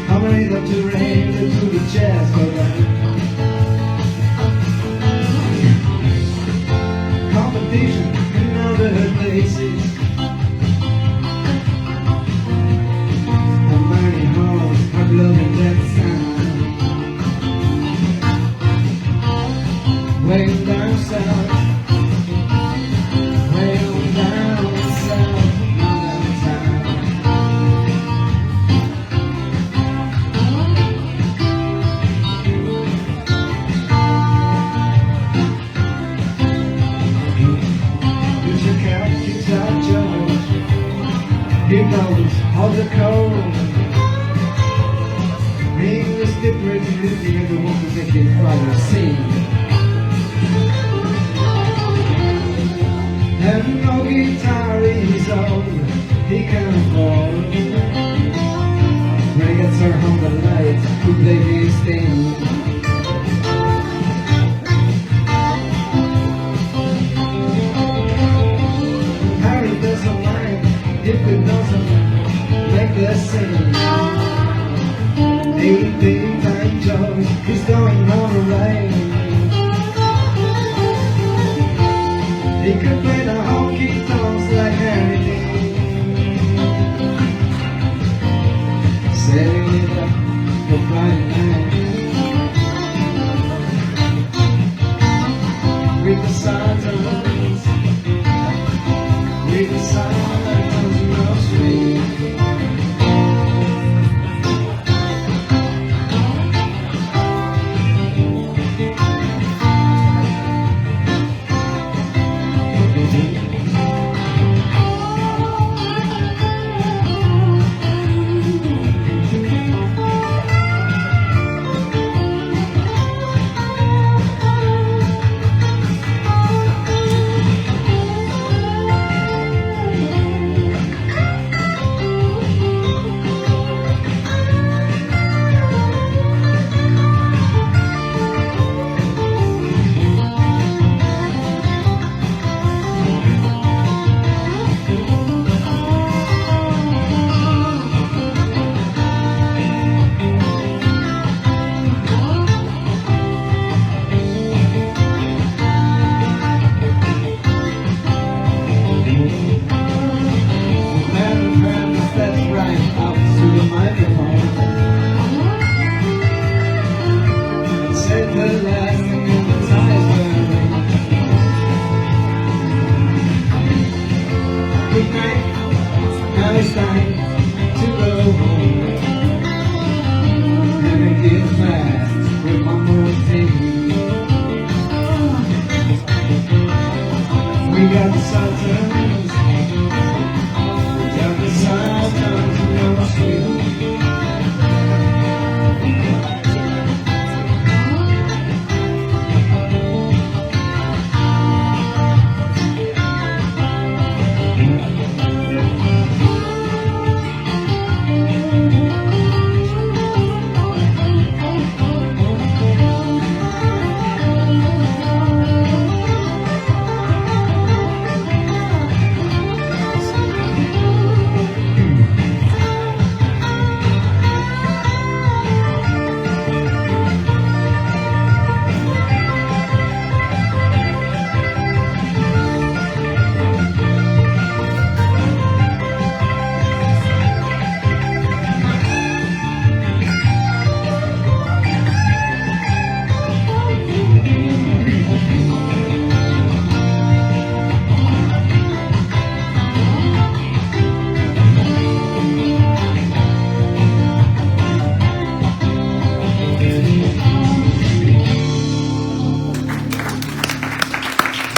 How many got to rain into the chairs go round? Competition in other places. How many hearts are loving that sound? Way down south. He knows all the code. Being the slippery beauty and the one to make it fire sing. And no guitar is all he can afford. When he gets her on the light to play his thing. Harry doesn't mind if it doesn't make the same. 18 time Jones is going on the rain. He could play the honky tonks like anything. Setting it up for Friday night. With the Sultans, with the Sultans, no street. We got the Sultans, we got the Sultans in our street.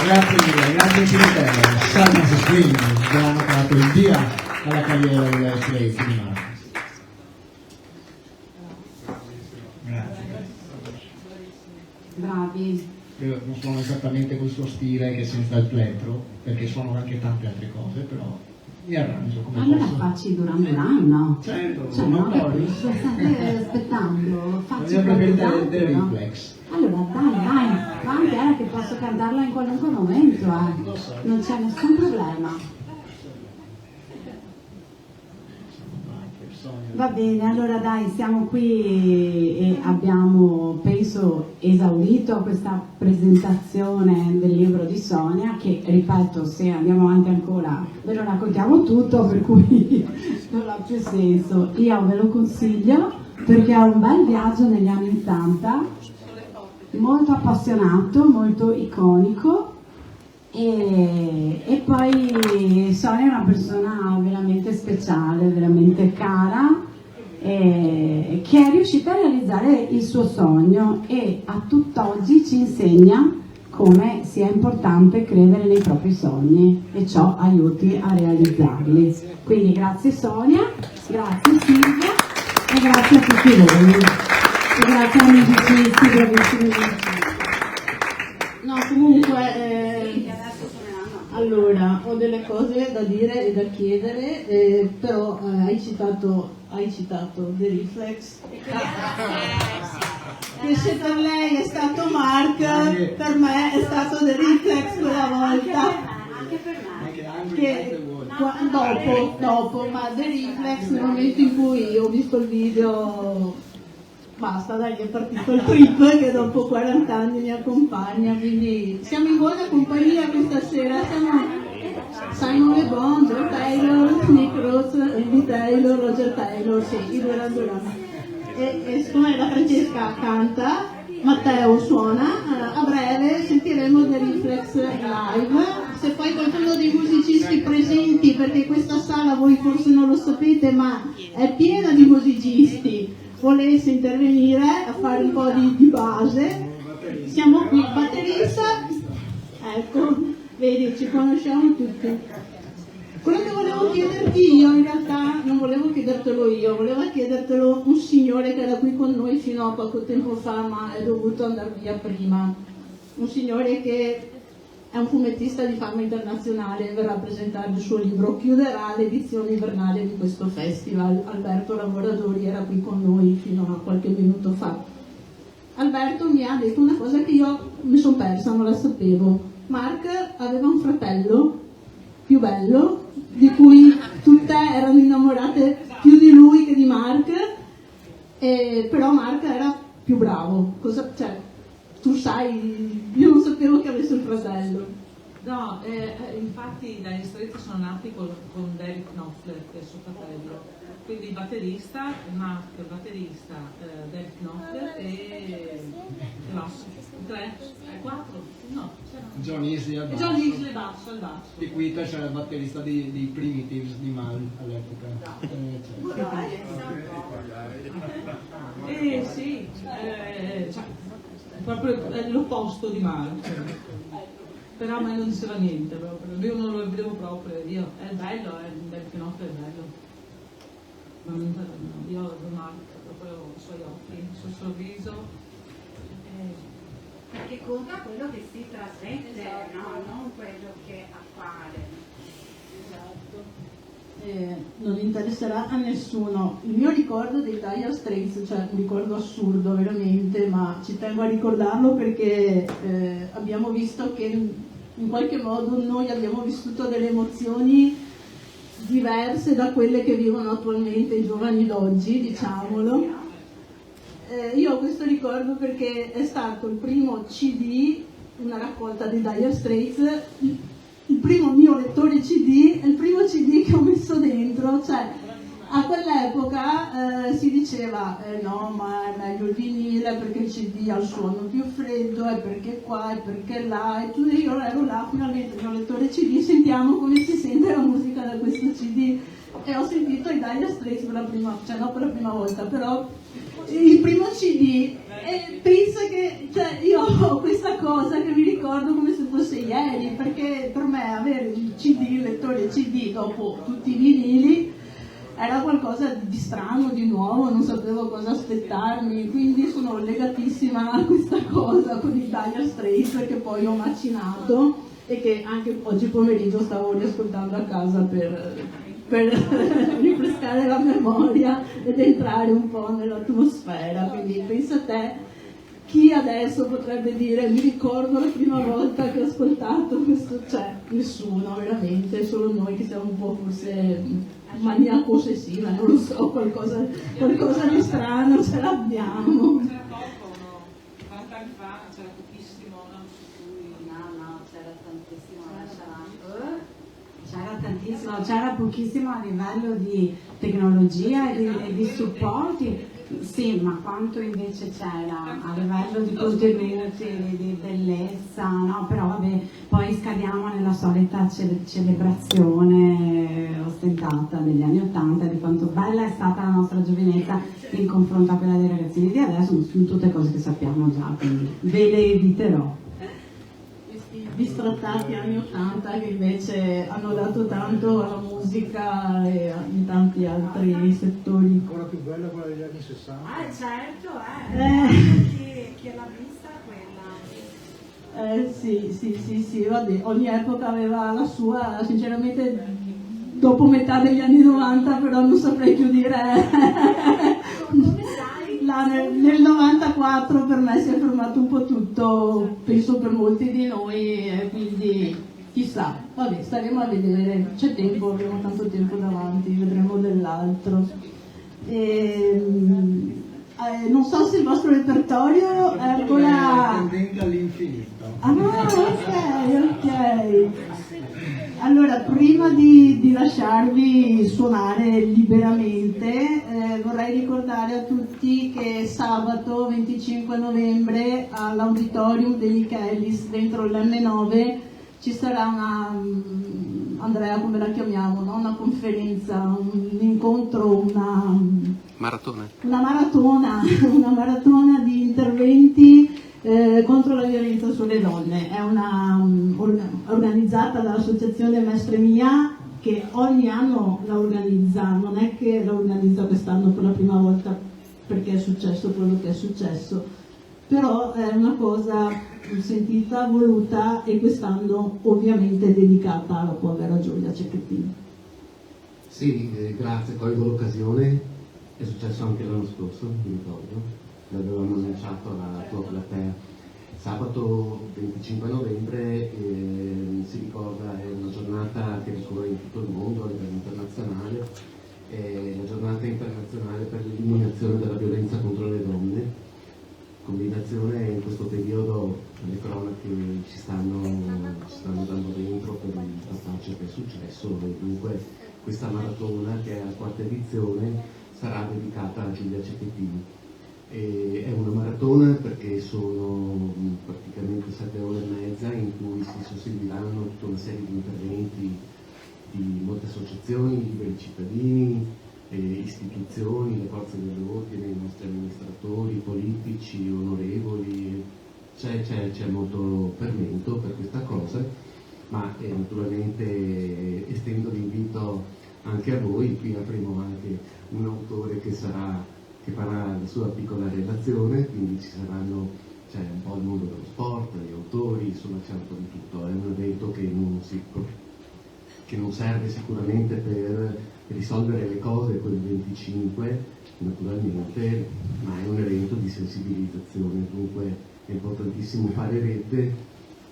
Grazie mille, grazie infinite. Silence Scream, brano che ha dato il via alla carriera del Crazy di Marcus. Grazie. Bravi. Io non suono esattamente col suo stile che senza il plettro, perché suono anche tante altre cose, però mi arrangio come Allora posso. facci Duran Duran, no? Certo, Cioè, non no, voglio. state aspettando, facci Voglio preferire qualcos'altro, del no? reflex. Allora dai, va anche che posso cantarla in qualunque momento, non c'è nessun problema. Va bene, allora dai, siamo qui e abbiamo, penso, esaurito questa presentazione del libro di Sonia, che, ripeto, se andiamo avanti ancora ve lo raccontiamo tutto, per cui non ha più senso. Io ve lo consiglio perché è un bel viaggio negli anni 80, molto appassionato, molto iconico. E poi Sonia è una persona veramente speciale, veramente cara, che è riuscita a realizzare il suo sogno e a tutt'oggi ci insegna come sia importante credere nei propri sogni e ciò aiuti a realizzarli. Quindi grazie Sonia, grazie Silvia e grazie a tutti voi. E grazie ai musicisti, bravissimi musicisti. No, comunque, allora, ho delle cose da dire e da chiedere, però hai citato The Reflex, che se per lei è stato Mark, per me è stato The Reflex quella volta. Anche per me. Che dopo, ma The Reflex nel momento in cui ho visto il video, basta, dai, è partito il trip che dopo 40 anni mi accompagna, quindi siamo in buona compagnia questa sera, siamo Simon Le Bon, Joe Taylor, Nick Rhodes, Andy Taylor, Roger Taylor, sì, i Duran Duran. E siccome la Francesca canta, Matteo suona, a breve sentiremo The Reflex live. Se poi qualcuno dei musicisti presenti, perché questa sala voi forse non lo sapete, ma è piena di musicisti, volesse intervenire a fare un po' di base, siamo qui. Batterista, ecco, vedi, ci conosciamo tutti. Quello che volevo chiederti io, in realtà non volevo chiedertelo io, voleva chiedertelo un signore che era qui con noi fino a poco tempo fa, ma è dovuto andare via prima. Un signore che è un fumettista di fama internazionale, verrà a presentare il suo libro, chiuderà l'edizione invernale di questo festival. Alberto Lavoradori era qui con noi fino a qualche minuto fa. Alberto mi ha detto una cosa che io mi sono persa, non la sapevo. Mark aveva un fratello più bello, di cui tutte erano innamorate più di lui che di Mark, però Mark era più bravo. Cioè, tu sai, io non sapevo che avesse un fratello. No, infatti dagli stretti sono nati con Derek Knopfler, che è suo fratello. Quindi il batterista, Mark, il batterista, Derek Knopfler e basso. 3, 4, no, John Isley al basso. John Isley basso, al basso. Di cui te c'era il batterista di Primitives di Mal all'epoca. Sì, cioè, proprio l'opposto di Mark. però a me non diceva niente proprio, io non lo vedevo proprio, io è bello, il Pinocchio è bello, ma io lo marco proprio i suoi occhi, il suo sorriso. Perché conta quello che si trasmette, no? Non quello che appare. Esatto. Non interesserà a nessuno. Il mio ricordo dei Dire Straits, cioè un ricordo assurdo veramente, ma ci tengo a ricordarlo perché abbiamo visto che in qualche modo noi abbiamo vissuto delle emozioni diverse da quelle che vivono attualmente i giovani d'oggi, diciamolo. Io ho questo ricordo perché è stato il primo CD, una raccolta dei Dire Straits, il primo mio lettore CD, è il primo CD che ho messo dentro, cioè a quell'epoca si diceva no, ma è meglio il vinile perché il CD ha il suono più freddo, è perché qua, è perché là, e io ero là, finalmente il mio lettore CD, sentiamo come si sente la musica da questo CD, e ho sentito i Dire Straits per la prima, cioè non per la prima volta, però il primo CD, e penso che io ho questa cosa che mi ricordo come se fosse ieri, perché per me avere il CD, il lettore CD dopo tutti i vinili era qualcosa di strano, di nuovo, non sapevo cosa aspettarmi, quindi sono legatissima a questa cosa con i Dire Straits, perché poi ho macinato e che anche oggi pomeriggio stavo riascoltando a casa per rinfrescare la memoria ed entrare un po' nell'atmosfera. Quindi pensa a te, chi adesso potrebbe dire mi ricordo la prima volta che ho ascoltato questo, cioè nessuno veramente, solo noi che siamo un po' forse maniaco ossessiva, non lo so, qualcosa di strano ce l'abbiamo. C'era poco, no? 40 anni fa c'era pochissimo, No, c'era tantissimo, c'era tantissimo, c'era pochissimo a livello di tecnologia e di supporti, sì, ma quanto invece c'era a livello di contenuti, di bellezza, no? Però vabbè, poi scadiamo nella solita celebrazione ostentata degli anni *80 di quanto bella è stata la nostra giovinezza in confronto a quella dei ragazzini di adesso, sono tutte cose che sappiamo già, quindi ve le eviterò. Bistrattati anni 80 che invece hanno dato tanto alla musica e in tanti altri settori. Ancora più bella quella degli anni 60. Certo, chi l'ha vista quella. Sì, vabbè, ogni epoca aveva la sua, sinceramente dopo metà degli anni 90 però non saprei più dire. Come sai? Nel 94 per me si è fermato un po' tutto, penso per molti di noi, quindi chissà, vabbè, staremo a vedere, c'è tempo, abbiamo tanto tempo davanti, vedremo dell'altro. Non so se il vostro repertorio è ancora tendente all'infinito. Ah no, ok. Allora, prima di lasciarvi suonare liberamente, vorrei ricordare a tutti che sabato 25 novembre all'Auditorium dei Michelis, dentro l'M9, ci sarà Andrea, come la chiamiamo, no? Una conferenza, un incontro, una maratona di interventi contro la violenza sulle donne. È organizzata dall'associazione Mestre Mia, che ogni anno la organizza, non è che la organizza quest'anno per la prima volta perché è successo quello che è successo, però è una cosa sentita, voluta, e quest'anno ovviamente dedicata alla povera Giulia Cecchettin. Sì, grazie, colgo l'occasione, è successo anche l'anno scorso, mi ricordo. L'avevamo annunciato alla tua platea. Sabato 25 novembre si ricorda, è una giornata che ricorre in tutto il mondo a livello internazionale, è la giornata internazionale per l'eliminazione della violenza contro le donne, combinazione in questo periodo le cronache ci stanno dando dentro per il passaggio che è successo, e dunque questa maratona, che è la quarta edizione, sarà dedicata a Giulia Cecchettin. È una maratona perché sono praticamente 7 ore e mezza in cui si susseguiranno tutta una serie di interventi di molte associazioni, liberi cittadini, istituzioni, le forze dell'ordine, i nostri amministratori, politici, onorevoli. C'è molto fermento per questa cosa, anche a voi. Qui avremo anche un autore che farà la sua piccola relazione, quindi c'è un po' il mondo dello sport, gli autori, insomma c'è un po' di tutto. È un evento che non serve sicuramente per risolvere le cose con il 25, naturalmente, ma è un evento di sensibilizzazione, dunque è importantissimo fare rete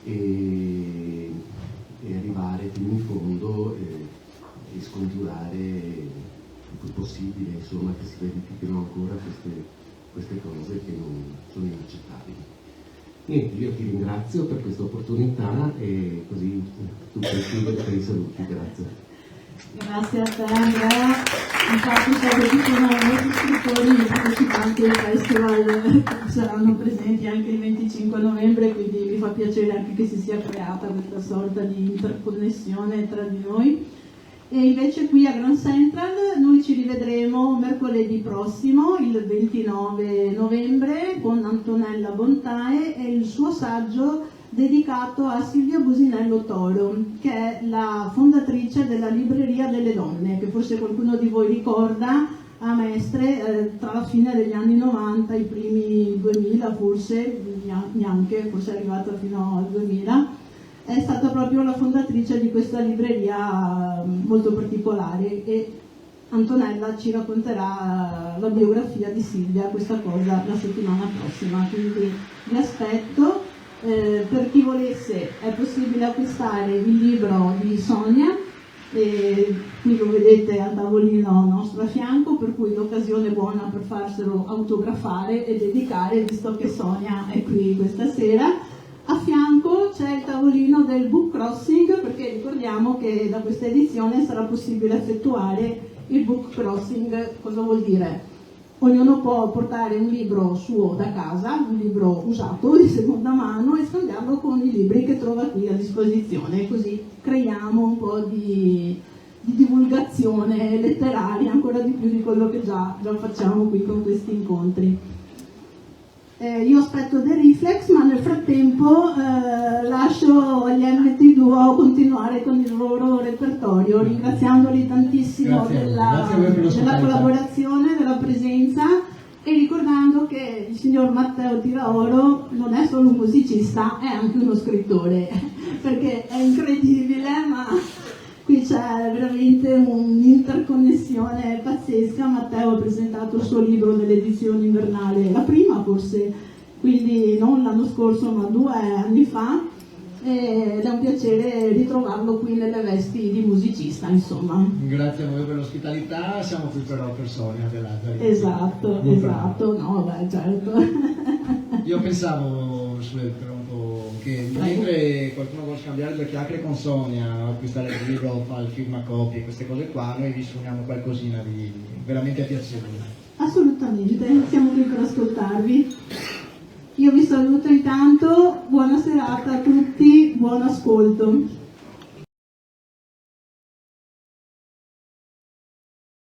e arrivare fino in fondo e scongiurare il più possibile, insomma, che si verifichino ancora queste cose che non sono inaccettabili. Niente, io ti ringrazio per questa opportunità e così tu puoi chiudere per i saluti. Grazie. Grazie a te Andrea, infatti so che ci sono molti scrittori e partecipanti del festival che saranno presenti anche il 25 novembre, quindi mi fa piacere anche che si sia creata questa sorta di interconnessione tra di noi. E invece qui a Grand Central noi ci rivedremo mercoledì prossimo, il 29 novembre, con Antonella Bontae e il suo saggio dedicato a Silvia Businello Toro, che è la fondatrice della Libreria delle Donne, che forse qualcuno di voi ricorda, a Mestre tra la fine degli anni 90 e i primi 2000, forse neanche, forse è arrivata fino al 2000. È stata proprio la fondatrice di questa libreria molto particolare e Antonella ci racconterà la biografia di Silvia, questa cosa la settimana prossima, quindi vi aspetto. Per chi volesse è possibile acquistare il libro di Sonia, qui lo vedete al tavolino nostro a fianco, per cui l'occasione buona per farselo autografare e dedicare, visto che Sonia è qui questa sera. A fianco c'è il tavolino del book crossing, perché ricordiamo che da questa edizione sarà possibile effettuare il book crossing. Cosa vuol dire? Ognuno può portare un libro suo da casa, un libro usato di seconda mano, e scambiarlo con i libri che trova qui a disposizione, così creiamo un po' di divulgazione letteraria, ancora di più di quello che già facciamo qui con questi incontri. Io aspetto dei Reflex, ma nel frattempo lascio agli MT Duo continuare con il loro repertorio, ringraziandoli tantissimo della collaborazione, della presenza, e ricordando che il signor Matteo Tiraoro non è solo un musicista, è anche uno scrittore, perché è incredibile, ma qui c'è veramente un'interconnessione pazzesca. Matteo ha presentato il suo libro nell'edizione invernale, la prima forse, quindi non l'anno scorso ma 2 anni fa, ed è un piacere ritrovarlo qui nelle vesti di musicista, insomma. Grazie a voi per l'ospitalità, siamo qui però per Sonia De Lazzari. Esatto, no, beh, certo. Io pensavo, che mentre qualcuno vuole scambiare 2 chiacchiere con Sonia, acquistare il libro, fa il firmacopie, queste cose qua, noi vi suoniamo qualcosina di veramente piacevole. Assolutamente, siamo qui per ascoltarvi. Io vi saluto intanto, buona serata a tutti, buon ascolto.